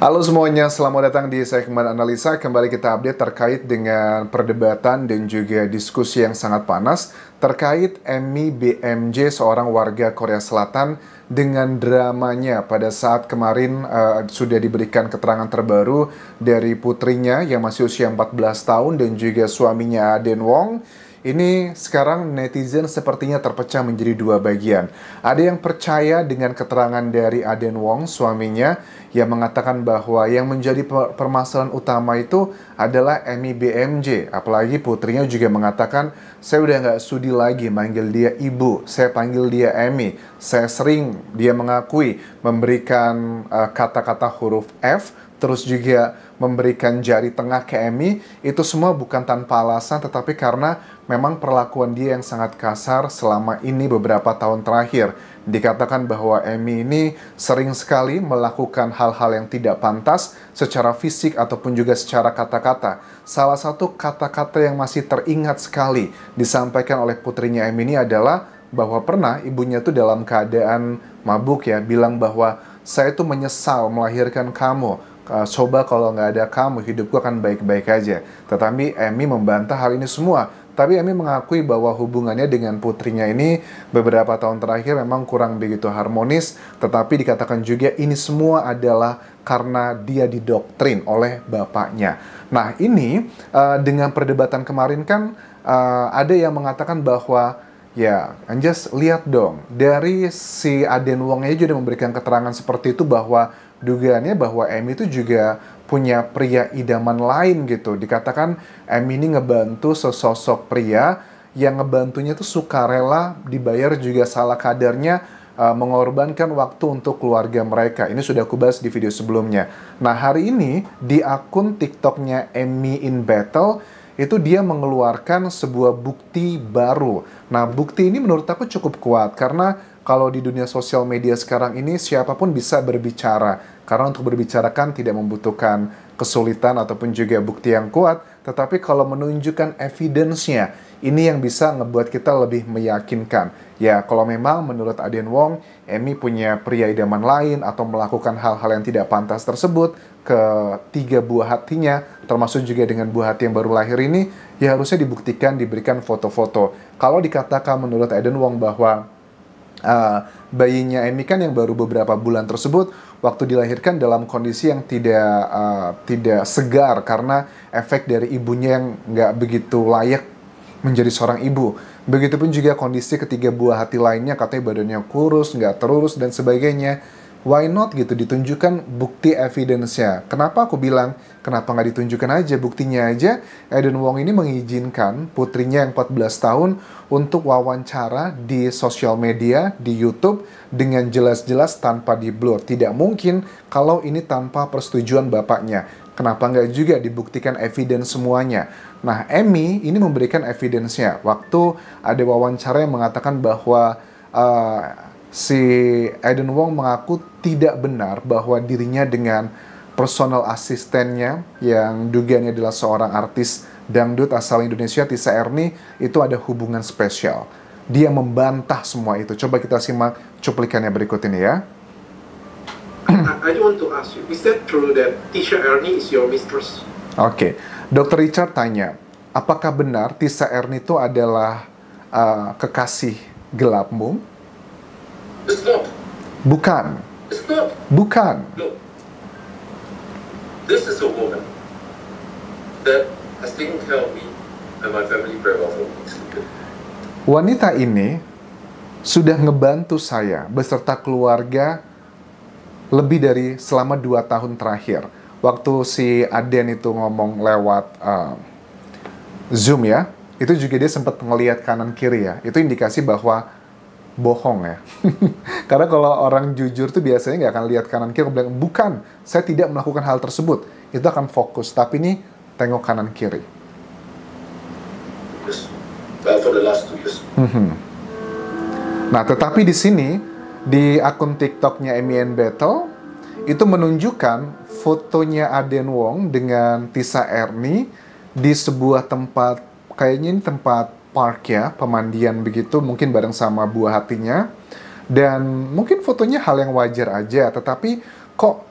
Halo semuanya, selamat datang di segmen analisa. Kembali kita update terkait dengan perdebatan dan juga diskusi yang sangat panas terkait Emmy BMJ, seorang warga Korea Selatan, dengan dramanya pada saat kemarin sudah diberikan keterangan terbaru dari putrinya yang masih usia 14 tahun dan juga suaminya Aden Wong. Ini sekarang netizen sepertinya terpecah menjadi dua bagian. Ada yang percaya dengan keterangan dari Aden Wong, suaminya, yang mengatakan bahwa yang menjadi permasalahan utama itu adalah Emmy BMJ. Apalagi putrinya juga mengatakan, saya udah nggak sudi lagi manggil dia ibu, saya panggil dia Emmy. Saya sering, dia mengakui, memberikan kata-kata huruf F, terus juga memberikan jari tengah ke Emmy. Itu semua bukan tanpa alasan, tetapi karena memang perlakuan dia yang sangat kasar selama ini beberapa tahun terakhir. Dikatakan bahwa Emmy ini sering sekali melakukan hal-hal yang tidak pantas secara fisik ataupun juga secara kata-kata. Salah satu kata-kata yang masih teringat sekali disampaikan oleh putrinya Emmy ini adalah bahwa pernah ibunya tuh dalam keadaan mabuk ya, bilang bahwa saya tuh menyesal melahirkan kamu. Coba kalau nggak ada kamu, hidupku akan baik-baik aja. Tetapi Emmy membantah hal ini semua. Tapi Emmy mengakui bahwa hubungannya dengan putrinya ini beberapa tahun terakhir memang kurang begitu harmonis. Tetapi dikatakan juga ini semua adalah karena dia didoktrin oleh bapaknya. Nah ini dengan perdebatan kemarin kan ada yang mengatakan bahwa ya, Anjas, lihat dong, dari si Aden Wong aja sudah memberikan keterangan seperti itu bahwa dugaannya bahwa Emmy itu juga punya pria idaman lain gitu. Dikatakan Emmy ini ngebantu sesosok pria yang ngebantunya tuh sukarela, dibayar juga salah kadarnya, mengorbankan waktu untuk keluarga mereka. Ini sudah aku bahas di video sebelumnya. Nah hari ini di akun TikToknya Emmy in Battle, itu dia mengeluarkan sebuah bukti baru. Nah, bukti ini menurut aku cukup kuat karena kalau di dunia sosial media sekarang ini siapapun bisa berbicara. Karena untuk berbicara kan tidak membutuhkan kesulitan ataupun juga bukti yang kuat, tetapi kalau menunjukkan evidence-nya, ini yang bisa ngebuat kita lebih meyakinkan. Ya, kalau memang menurut Aden Wong, Emmy punya pria idaman lain atau melakukan hal-hal yang tidak pantas tersebut ke 3 buah hatinya, termasuk juga dengan buah hati yang baru lahir ini, ya harusnya dibuktikan, diberikan foto-foto. Kalau dikatakan menurut Aden Wong bahwa bayinya Emmy kan yang baru beberapa bulan tersebut waktu dilahirkan dalam kondisi yang tidak segar karena efek dari ibunya yang nggak begitu layak menjadi seorang ibu. Begitupun juga kondisi ketiga buah hati lainnya, katanya badannya kurus, nggak terurus dan sebagainya. Why not gitu, ditunjukkan bukti evidence-nya. Kenapa aku bilang, kenapa nggak ditunjukkan aja buktinya aja? Aden Wong ini mengizinkan putrinya yang 14 tahun untuk wawancara di sosial media, di YouTube, dengan jelas-jelas tanpa di-blur. Tidak mungkin kalau ini tanpa persetujuan bapaknya. Kenapa nggak juga dibuktikan evidence semuanya? Nah, Emmy ini memberikan evidence-nya. Waktu ada wawancara yang mengatakan bahwa si Aden Wong mengaku tidak benar bahwa dirinya dengan personal asistennya yang dugaannya adalah seorang artis dangdut asal Indonesia, Tisa Erni, itu ada hubungan spesial. Dia membantah semua itu. Coba kita simak cuplikannya berikut ini ya. I want to ask you, is that true that Tisa Erni is your mistress? Oke, Dr. Richard tanya, apakah benar Tisa Erni itu adalah kekasih gelapmu? It's not. Bukan. It's not. Bukan. No. This is a woman that has taken care of me and my family very well for weeks. Wanita ini sudah ngebantu saya beserta keluarga lebih dari selama 2 tahun terakhir. Waktu si Aden itu ngomong lewat Zoom ya, itu juga dia sempat ngelihat kanan kiri ya. Itu indikasi bahwa bohong ya. Karena kalau orang jujur tuh biasanya nggak akan lihat kanan kiri, bilang bukan, saya tidak melakukan hal tersebut. Itu akan fokus, tapi ini tengok kanan kiri. For the last 2 years. Nah, tetapi di sini di akun TikToknya Emmy in Battle itu menunjukkan fotonya Aden Wong dengan Tisa Erni di sebuah tempat, kayaknya ini tempat park ya, pemandian begitu, mungkin bareng sama buah hatinya. Dan mungkin fotonya hal yang wajar aja, tetapi kok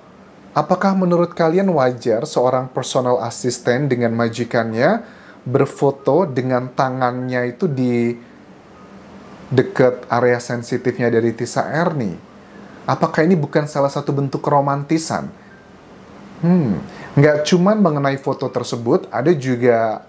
Apakah menurut kalian wajar seorang personal assistant dengan majikannya berfoto dengan tangannya itu di dekat area sensitifnya dari Tisa Erni? Apakah ini bukan salah satu bentuk keromantisan? Nggak cuman mengenai foto tersebut, ada juga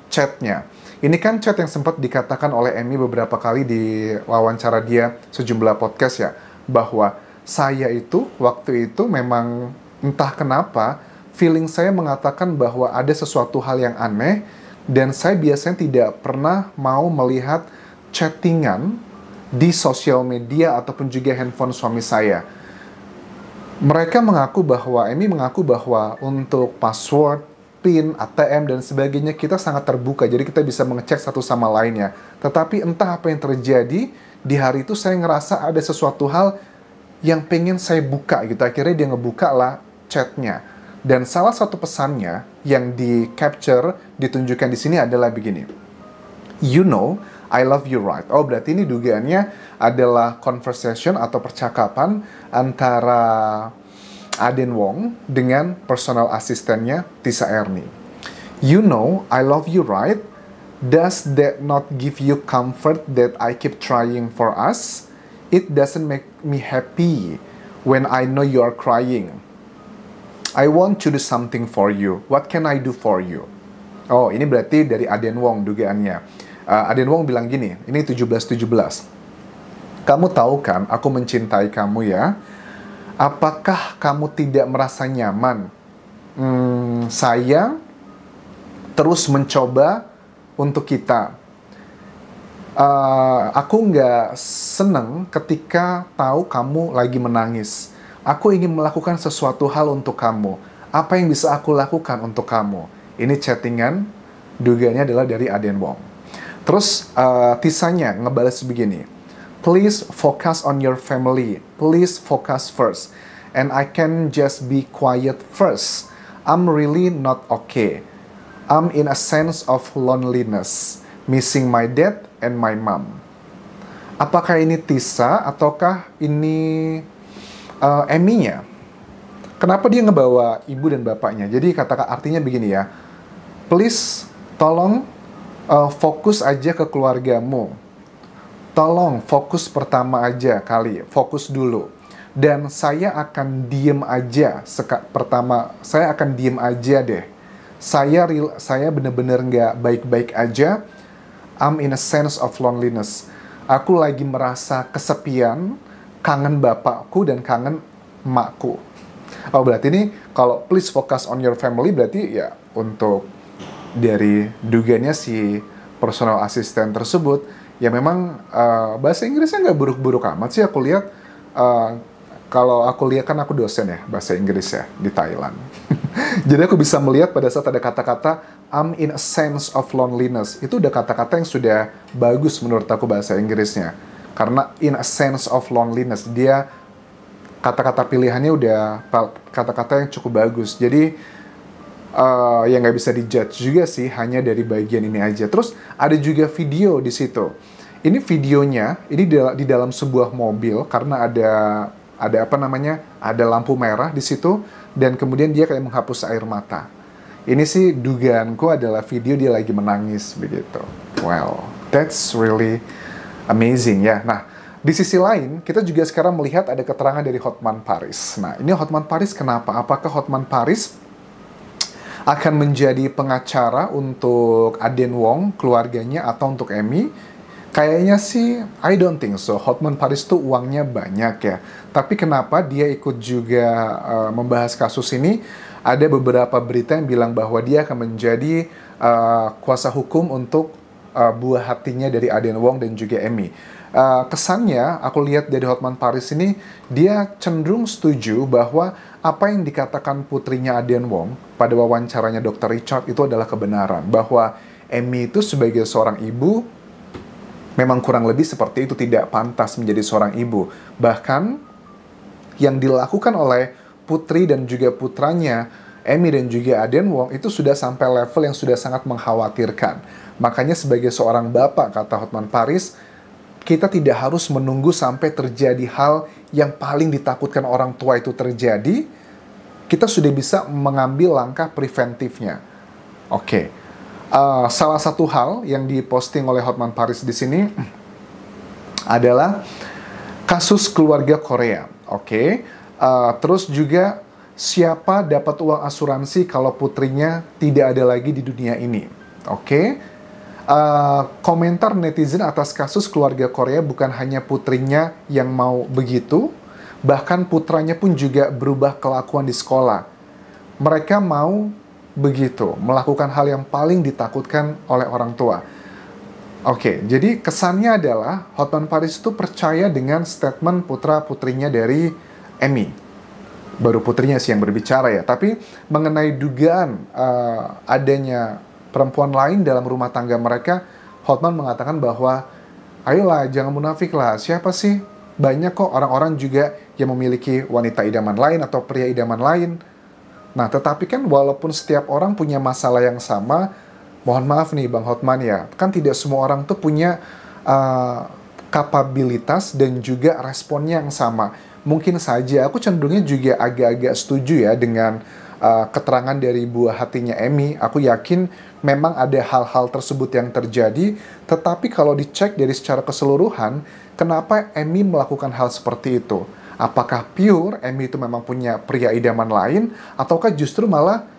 chatnya. Ini kan chat yang sempat dikatakan oleh Emmy beberapa kali di wawancara dia sejumlah podcast ya, bahwa saya itu waktu itu memang entah kenapa feeling saya mengatakan bahwa ada sesuatu hal yang aneh dan saya biasanya tidak pernah mau melihat chattingan di sosial media ataupun juga handphone suami saya. Mereka mengaku bahwa, Emmy mengaku bahwa untuk password, PIN, ATM, dan sebagainya kita sangat terbuka. Jadi kita bisa mengecek satu sama lainnya. Tetapi entah apa yang terjadi, di hari itu saya ngerasa ada sesuatu hal yang pengen saya buka gitu. Akhirnya dia ngebuka lah chatnya. Dan salah satu pesannya yang di-capture, ditunjukkan di sini adalah begini. You know, I love you, right? Oh, berarti ini dugaannya adalah conversation atau percakapan antara Aden Wong dengan personal asistennya Tisa Erni. You know, I love you, right? Does that not give you comfort that I keep trying for us? It doesn't make me happy when I know you are crying. I want to do something for you. What can I do for you? Oh, ini berarti dari Aden Wong dugaannya. Aden Wong bilang gini, ini 17-17. Kamu tahu kan, aku mencintai kamu ya. Apakah kamu tidak merasa nyaman? Saya terus mencoba untuk kita. Aku nggak seneng ketika tahu kamu lagi menangis. Aku ingin melakukan sesuatu hal untuk kamu. Apa yang bisa aku lakukan untuk kamu? Ini chattingan, dugaannya adalah dari Aden Wong. Terus Tisanya ngebales begini, please focus on your family, please focus first, and I can just be quiet first. I'm really not okay. I'm in a sense of loneliness, missing my dad and my mom. Apakah ini Tisa ataukah ini Emmy-nya? Kenapa dia ngebawa ibu dan bapaknya? Jadi kata artinya begini ya, please tolong fokus aja ke keluargamu. Tolong fokus pertama aja kali, fokus dulu. Dan saya akan diem aja. Pertama, saya akan diem aja deh. Saya bener-bener nggak baik-baik aja. I'm in a sense of loneliness. Aku lagi merasa kesepian, kangen bapakku dan kangen emakku. Oh, berarti ini kalau please focus on your family berarti ya untuk dari dugaannya si personal assistant tersebut, ya memang bahasa Inggrisnya nggak buruk-buruk amat sih aku lihat. Kalau aku lihat kan aku dosen ya bahasa Inggris ya di Thailand. Jadi aku bisa melihat pada saat ada kata-kata I'm in a sense of loneliness. Itu udah kata-kata yang sudah bagus menurut aku bahasa Inggrisnya. Karena in a sense of loneliness, dia kata-kata pilihannya udah kata-kata yang cukup bagus. Jadi ya nggak bisa dijudge juga sih hanya dari bagian ini aja. Terus ada juga video di situ. Ini videonya ini di dalam sebuah mobil karena ada apa namanya, ada lampu merah di situ dan kemudian dia kayak menghapus air mata. Ini sih dugaanku adalah video dia lagi menangis begitu. Well, that's really amazing ya. Nah, di sisi lain kita juga sekarang melihat ada keterangan dari Hotman Paris. Nah, ini Hotman Paris kenapa? Apakah Hotman Paris akan menjadi pengacara untuk Aden Wong, keluarganya, atau untuk Emmy? Kayaknya sih, I don't think so. Hotman Paris tuh uangnya banyak ya. Tapi kenapa dia ikut juga membahas kasus ini? Ada beberapa berita yang bilang bahwa dia akan menjadi kuasa hukum untuk buah hatinya dari Aden Wong dan juga Emmy. Kesannya, aku lihat dari Hotman Paris ini, dia cenderung setuju bahwa apa yang dikatakan putrinya Aden Wong pada wawancaranya Dr. Richard itu adalah kebenaran. Bahwa Emmy itu sebagai seorang ibu, memang kurang lebih seperti itu, tidak pantas menjadi seorang ibu. Bahkan, yang dilakukan oleh putri dan juga putranya, Emmy dan juga Aden Wong, itu sudah sampai level yang sudah sangat mengkhawatirkan. Makanya sebagai seorang bapak, kata Hotman Paris, kita tidak harus menunggu sampai terjadi hal yang paling ditakutkan orang tua itu terjadi, kita sudah bisa mengambil langkah preventifnya. Oke. Salah satu hal yang diposting oleh Hotman Paris di sini adalah kasus keluarga Korea. Oke. Terus juga siapa dapat uang asuransi kalau putrinya tidak ada lagi di dunia ini. Oke. Komentar netizen atas kasus keluarga Korea bukan hanya putrinya yang mau begitu, bahkan putranya pun juga berubah kelakuan di sekolah. Mereka mau begitu, melakukan hal yang paling ditakutkan oleh orang tua. Oke, jadi kesannya adalah Hotman Paris itu percaya dengan statement putra-putrinya dari Emmy. Baru putrinya sih yang berbicara ya, tapi mengenai dugaan adanya perempuan lain dalam rumah tangga mereka, Hotman mengatakan bahwa ayolah jangan munafik lah, siapa sih? Banyak kok orang-orang juga yang memiliki wanita idaman lain atau pria idaman lain. Nah, tetapi kan walaupun setiap orang punya masalah yang sama, mohon maaf nih Bang Hotman ya, kan tidak semua orang tuh punya kapabilitas dan juga responnya yang sama. Mungkin saja aku cenderungnya juga agak-agak setuju ya dengan keterangan dari buah hatinya Emmy. Aku yakin memang ada hal-hal tersebut yang terjadi, tetapi kalau dicek dari secara keseluruhan, kenapa Emmy melakukan hal seperti itu? Apakah pure Emmy itu memang punya pria idaman lain, ataukah justru malah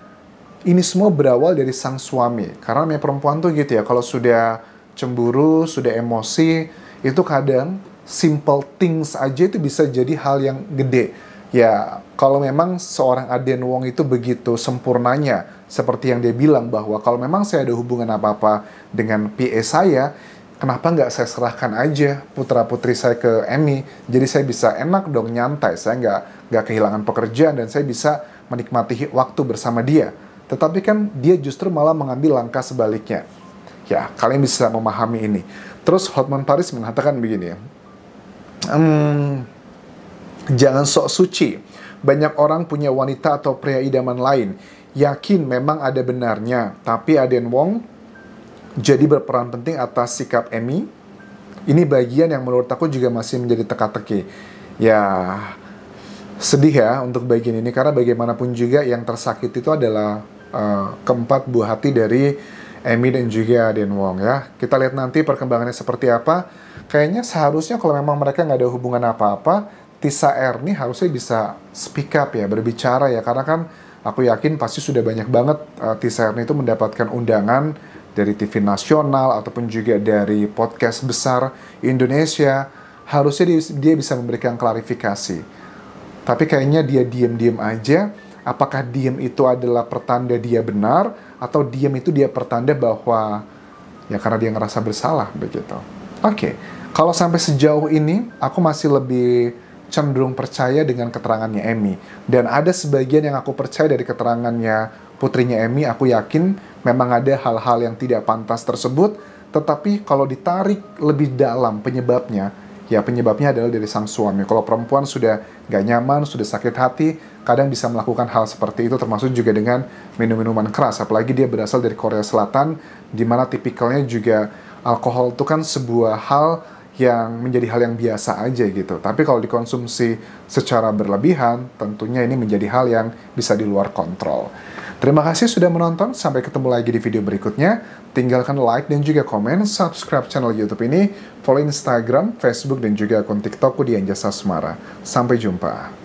ini semua berawal dari sang suami? Karena memang perempuan tuh gitu ya, kalau sudah cemburu, sudah emosi, itu kadang simple things aja itu bisa jadi hal yang gede. Ya, kalau memang seorang Aden Wong itu begitu sempurnanya, seperti yang dia bilang bahwa kalau memang saya ada hubungan apa-apa dengan PA saya, kenapa nggak saya serahkan aja putra-putri saya ke Emmy? Jadi saya bisa enak dong, nyantai, saya nggak kehilangan pekerjaan dan saya bisa menikmati waktu bersama dia. Tetapi kan dia justru malah mengambil langkah sebaliknya. Ya, kalian bisa memahami ini. Terus Hotman Paris mengatakan begini ya, jangan sok suci. Banyak orang punya wanita atau pria idaman lain. Yakin memang ada benarnya. Tapi Aden Wong jadi berperan penting atas sikap Emmy. Ini bagian yang menurut aku juga masih menjadi teka-teki. Ya, sedih ya untuk bagian ini. Karena bagaimanapun juga yang tersakiti itu adalah keempat buah hati dari Emmy dan juga Aden Wong ya. Kita lihat nanti perkembangannya seperti apa. Kayaknya seharusnya kalau memang mereka nggak ada hubungan apa-apa, Tisa Erni harusnya bisa speak up ya, berbicara ya. Karena kan aku yakin pasti sudah banyak banget Tisa Erni itu mendapatkan undangan dari TV nasional ataupun juga dari podcast besar Indonesia. Harusnya dia bisa memberikan klarifikasi. Tapi kayaknya dia diam-diam aja. Apakah diam itu adalah pertanda dia benar, atau diam itu dia pertanda bahwa ya karena dia ngerasa bersalah begitu. Oke. Kalau sampai sejauh ini, aku masih lebih cenderung percaya dengan keterangannya Emmy. Dan ada sebagian yang aku percaya dari keterangannya putrinya Emmy. Aku yakin memang ada hal-hal yang tidak pantas tersebut. Tetapi kalau ditarik lebih dalam penyebabnya, ya penyebabnya adalah dari sang suami. Kalau perempuan sudah gak nyaman, sudah sakit hati, kadang bisa melakukan hal seperti itu, termasuk juga dengan minum-minuman keras. Apalagi dia berasal dari Korea Selatan, di mana tipikalnya juga alkohol itu kan sebuah hal yang menjadi hal yang biasa aja gitu. Tapi kalau dikonsumsi secara berlebihan, tentunya ini menjadi hal yang bisa di luar kontrol. Terima kasih sudah menonton, sampai ketemu lagi di video berikutnya. Tinggalkan like dan juga komen, subscribe channel YouTube ini, follow Instagram, Facebook, dan juga akun TikTokku di Anjasa Asmara. Sampai jumpa.